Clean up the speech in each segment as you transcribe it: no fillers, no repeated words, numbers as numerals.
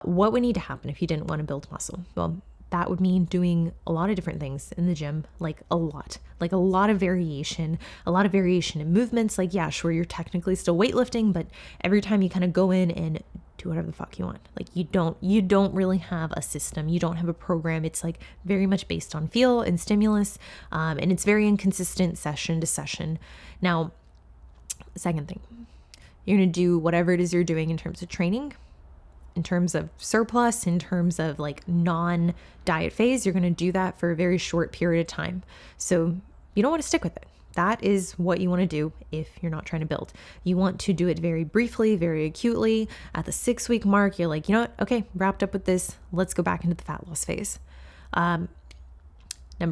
What would need to happen if you didn't want to build muscle? Well, that would mean doing a lot of different things in the gym, like a lot of variation, in movements. Like, yeah, sure, you're technically still weightlifting, but every time you kind of go in and do whatever the fuck you want. Like, you don't really have a system. You don't have a program. It's like very much based on feel and stimulus. And it's very inconsistent session to session. Now, second thing, you're going to do whatever it is you're doing in terms of training, in terms of surplus, in terms of like non-diet phase. You're going to do that for a very short period of time. So you don't want to stick with it. That is what you want to do if you're not trying to build. You want to do it very briefly, very acutely. At the 6-week mark, you're like, you know what? Okay, wrapped up with this. Let's go back into the fat loss phase. Number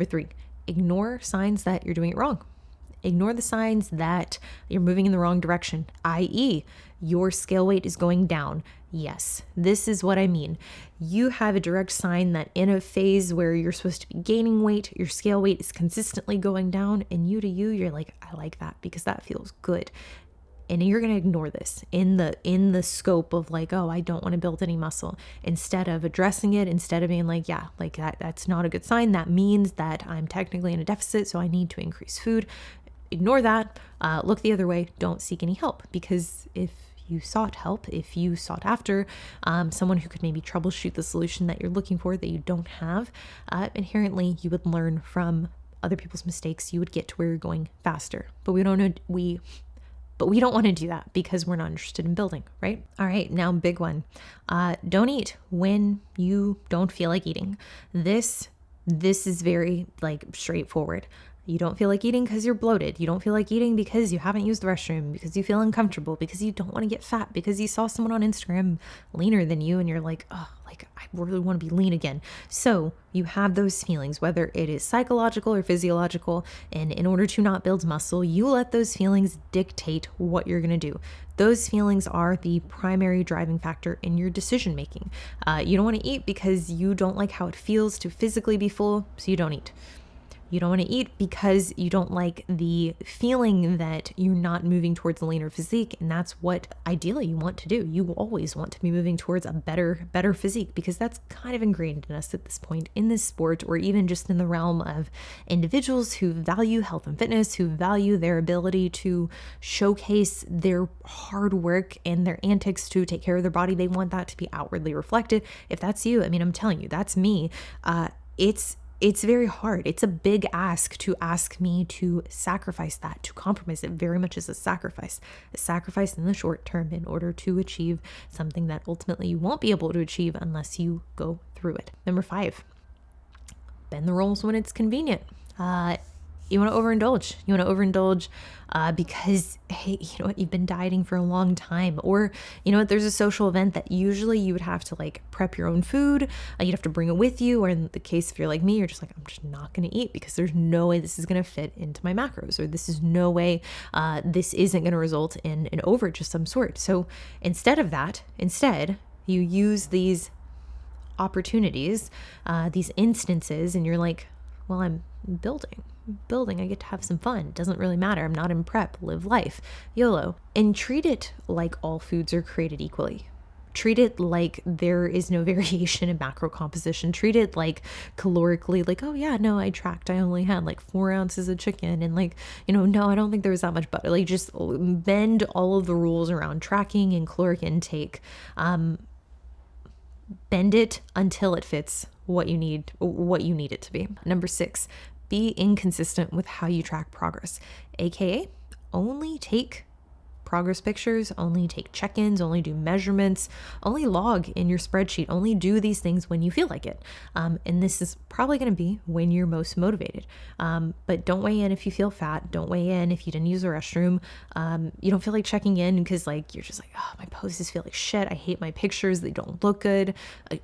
3, ignore signs that you're doing it wrong. Ignore the signs that you're moving in the wrong direction, i.e., your scale weight is going down. Yes, this is what I mean. You have a direct sign that in a phase where you're supposed to be gaining weight, your scale weight is consistently going down, and you're like, I like that because that feels good. And you're going to ignore this in the scope of like, oh, I don't want to build any muscle. Instead of addressing it, instead of being like, yeah, like that's not a good sign. That means that I'm technically in a deficit, so I need to increase food. Ignore that. Look the other way. Don't seek any help, because if you sought help, if you sought after someone who could maybe troubleshoot the solution that you're looking for that you don't have, inherently you would learn from other people's mistakes. You would get to where you're going faster. But we don't want to do that because we're not interested in building, right? All right, now big one. Don't eat when you don't feel like eating. This is very like straightforward. You don't feel like eating because you're bloated. You don't feel like eating because you haven't used the restroom, because you feel uncomfortable, because you don't want to get fat, because you saw someone on Instagram leaner than you and you're like, oh, like I really want to be lean again. So you have those feelings, whether it is psychological or physiological. And in order to not build muscle, you let those feelings dictate what you're going to do. Those feelings are the primary driving factor in your decision making. You don't want to eat because you don't like how it feels to physically be full, so you don't eat. You don't want to eat because you don't like the feeling that you're not moving towards a leaner physique. And that's what ideally you want to do. You always want to be moving towards a better physique, because that's kind of ingrained in us at this point in this sport, or even just in the realm of individuals who value health and fitness, who value their ability to showcase their hard work and their antics to take care of their body. They want that to be outwardly reflected. If that's you, I mean, I'm telling you, that's me. It's very hard. It's a big ask to ask me to sacrifice that, to compromise. It very much is a sacrifice in the short term in order to achieve something that ultimately you won't be able to achieve unless you go through it. Number 5, bend the rules when it's convenient. You want to overindulge. Because, hey, you know what, you've been dieting for a long time, or, you know what, there's a social event that usually you would have to like prep your own food. You'd have to bring it with you. Or in the case, if you're like me, you're just like, I'm just not going to eat because there's no way this is going to fit into my macros, or this is no way, this isn't going to result in an overage of some sort. So instead you use these opportunities, these instances, and you're like, well, I'm building, I get to have some fun. It doesn't really matter. I'm not in prep. Live life. YOLO. And treat it like all foods are created equally. Treat it like there is no variation in macro composition. Treat it like calorically, like, oh yeah, no, I tracked. I only had like 4 ounces of chicken, and like, you know, no, I don't think there was that much butter. Like, just bend all of the rules around tracking and caloric intake. Bend it until it fits what you need it to be. Number 6, be inconsistent with how you track progress, aka only take progress pictures, only take check-ins, only do measurements, only log in your spreadsheet, only do these things when you feel like it. And this is probably going to be when you're most motivated. But don't weigh in if you feel fat. Don't weigh in if you didn't use the restroom. You don't feel like checking in because like you're just like, oh, my poses feel like shit. I hate my pictures. They don't look good.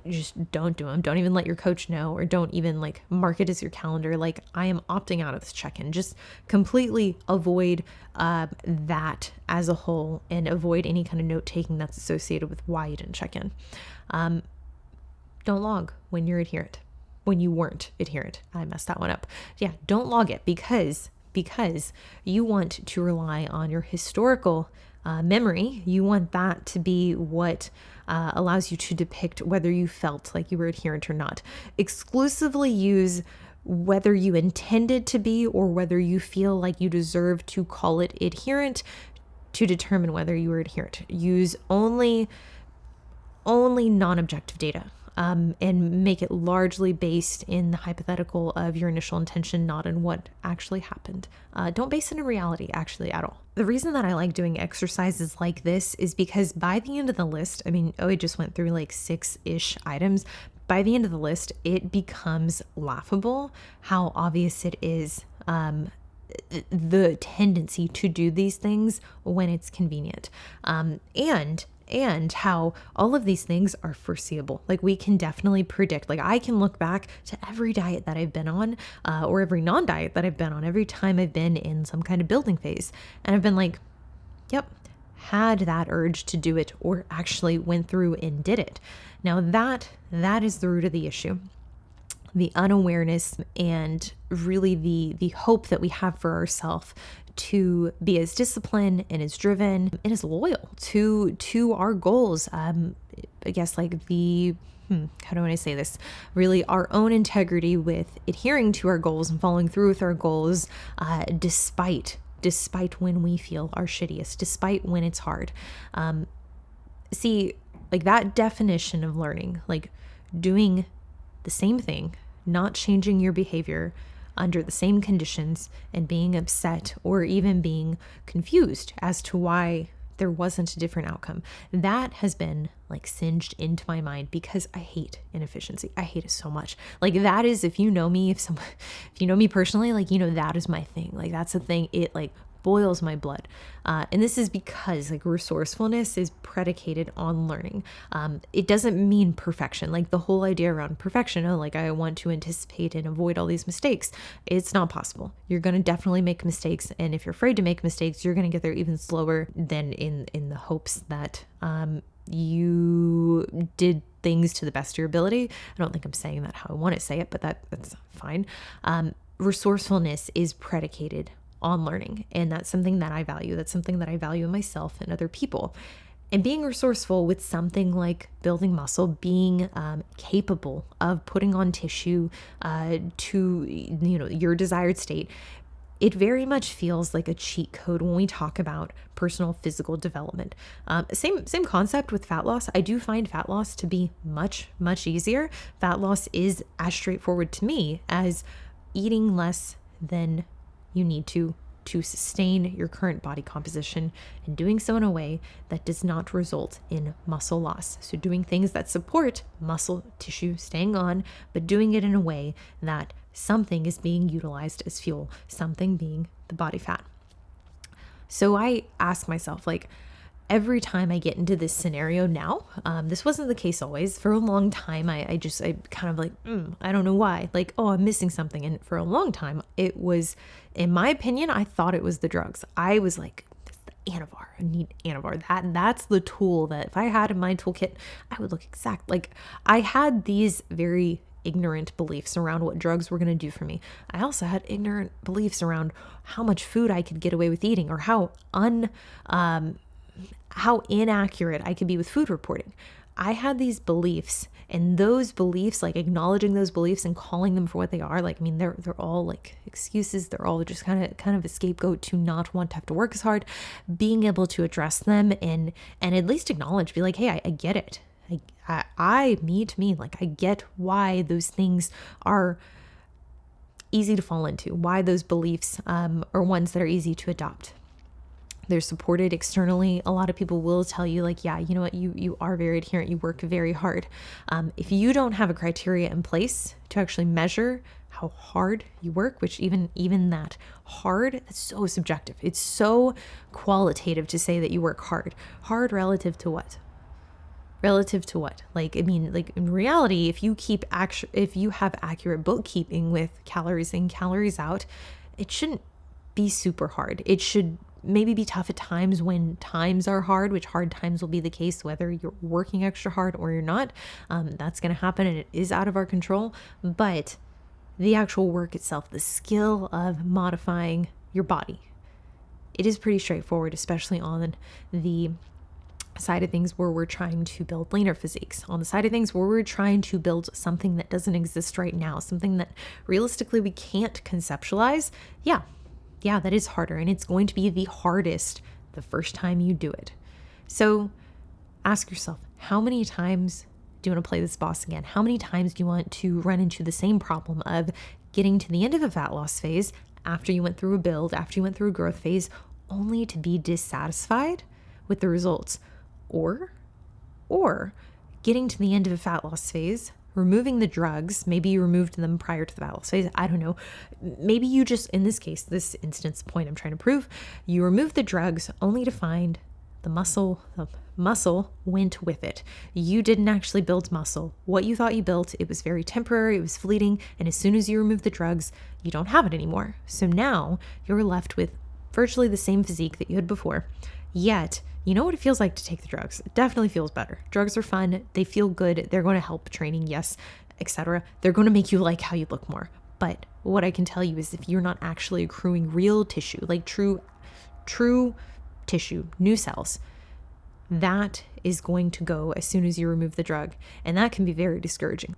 Just don't do them. Don't even let your coach know, or don't even like mark it as your calendar. Like, I am opting out of this check-in. Just completely avoid that as a whole, and avoid any kind of note taking that's associated with why you didn't check in. Don't log when you're adherent. When you weren't adherent. I messed that one up. Yeah, don't log it because you want to rely on your historical memory. You want that to be what allows you to depict whether you felt like you were adherent or not. Exclusively use whether you intended to be or whether you feel like you deserve to call it adherent to determine whether you were adherent. Use only non-objective data. And make it largely based in the hypothetical of your initial intention, not in what actually happened. Don't base it in reality, actually, at all. The reason that I like doing exercises like this is because by the end of the list, I just went through like 6-ish items. By the end of the list, it becomes laughable how obvious it is the tendency to do these things when it's convenient. And how all of these things are foreseeable. Like we can definitely predict, like I can look back to every diet that I've been on or every non-diet that I've been on, every time I've been in some kind of building phase. And I've been like, yep, had that urge to do it or actually went through and did it. Now that is the root of the issue. The unawareness and really the hope that we have for ourselves to be as disciplined and as driven and as loyal to our goals. I guess like the how do I say this? Really our own integrity with adhering to our goals and following through with our goals, despite when we feel our shittiest, despite when it's hard. See, like that definition of learning, like doing the same thing, not changing your behavior under the same conditions and being upset or even being confused as to why there wasn't a different outcome. That has been like singed into my mind because I hate inefficiency. I hate it so much. Like that is, if you know me, if you know me personally, like, that is my thing. Like that's the thing. It like boils my blood. And this is because like resourcefulness is predicated on learning. It doesn't mean perfection. Like the whole idea around perfection, like I want to anticipate and avoid all these mistakes. It's not possible. You're going to definitely make mistakes. And if you're afraid to make mistakes, you're going to get there even slower than in the hopes that you did things to the best of your ability. I don't think I'm saying that how I want to say it, but that's fine. Resourcefulness is predicated on learning. And that's something that I value. That's something that I value in myself and other people. And being resourceful with something like building muscle, being capable of putting on tissue to your desired state, it very much feels like a cheat code when we talk about personal physical development. Same concept with fat loss. I do find fat loss to be much, much easier. Fat loss is as straightforward to me as eating less than you need to sustain your current body composition and doing so in a way that does not result in muscle loss. So doing things that support muscle tissue staying on, but doing it in a way that something is being utilized as fuel, something being the body fat. So I ask myself, like, every time I get into this scenario now, this wasn't the case always. For a long time, I kind of like, I don't know why. Like, oh, I'm missing something. And for a long time, it was, in my opinion, I thought it was the drugs. I was like, it's the Anavar. I need Anavar. That's the tool that if I had in my toolkit, I would look exact. Like, I had these very ignorant beliefs around what drugs were going to do for me. I also had ignorant beliefs around how much food I could get away with eating or how inaccurate I could be with food reporting. I had these beliefs, and those beliefs, like acknowledging those beliefs and calling them for what they are, like, they're all like excuses. They're all just kind of a scapegoat to not want to have to work as hard. Being able to address them and at least acknowledge, be like, hey, I get it. Like I get why those things are easy to fall into, why those beliefs are ones that are easy to adopt. They're supported externally. A lot of people will tell you like, yeah, you know what, you are very adherent. You work very hard. If you don't have a criteria in place to actually measure how hard you work, which even that hard, that's so subjective. It's so qualitative to say that you work hard. Hard relative to what? Relative to what? Like, like in reality, if you have accurate bookkeeping with calories in, calories out, it shouldn't be super hard. It should maybe be tough at times when times are hard, which hard times will be the case whether you're working extra hard or you're not. That's going to happen and it is out of our control. But the actual work itself, the skill of modifying your body, it is pretty straightforward, especially on the side of things where we're trying to build leaner physiques, on the side of things where we're trying to build something that doesn't exist right now, something that realistically we can't conceptualize. Yeah, that is harder, and it's going to be the hardest the first time you do it. So ask yourself, how many times do you want to play this boss again? How many times do you want to run into the same problem of getting to the end of a fat loss phase after you went through a build, after you went through a growth phase, only to be dissatisfied with the results? Or getting to the end of a fat loss phase, removing the drugs, maybe you removed them prior to the fat loss phase, I don't know. Maybe you just, in this case, this instance point I'm trying to prove, you remove the drugs only to find the muscle went with it. You didn't actually build muscle. What you thought you built, it was very temporary, it was fleeting, and as soon as you remove the drugs, you don't have it anymore. So now you're left with virtually the same physique that you had before, yet you know what it feels like to take the drugs. It definitely feels better. Drugs are fun. They feel good. They're going to help training, yes, etc. They're going to make you like how you look more. But what I can tell you is if you're not actually accruing real tissue, like true tissue, new cells, that is going to go as soon as you remove the drug. And that can be very discouraging.